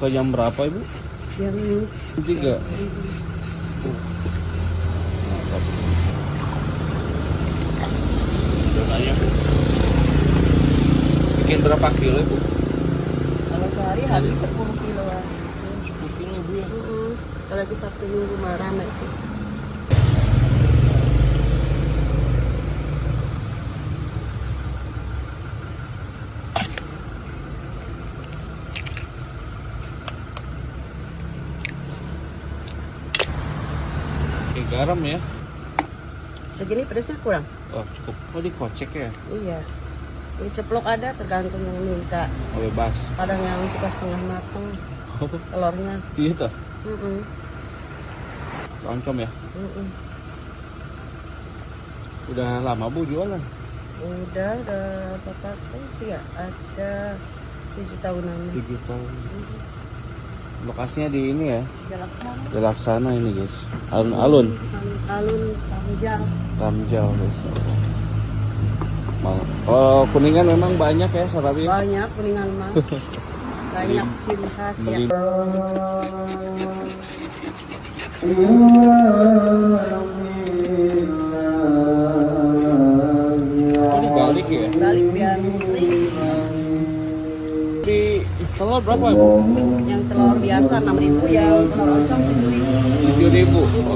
Buka jam berapa Ibu? Jam 3. Ayam. Bikin berapa kilo Ibu? kalau sehari habis 10 kiloan. 10 kilo Ibu ya. Kalau lagi Sabtu Minggu mah ramai sih. Oke, garam ya. Segini pedasnya kurang? Oh cukup. Oh dikocek ya. Iya. Ini ceplok ada tergantung yang minta. Oh bebas. Kadang yang suka setengah matang telurnya. Iya toh. Mm-mm. Oncom ya. Mm-mm. Udah lama Bu jualan? Udah berapa tahun sih ya? Ada 7 tahunan. 7 tahun. Lokasinya di ini ya. Jalaksana. Jalaksana ini guys. Alun-alun. Alun Tamjang. Tamjau guys. Oh Kuningan memang banyak ya Sarabi. Banyak Kuningan mah. Banyak ciri khas ya. Oh dibalik ya. Balik biar murni. Di telur berapa Ibu? Yang telur biasa 6.000, yang telur oncom 7.000. 7.000.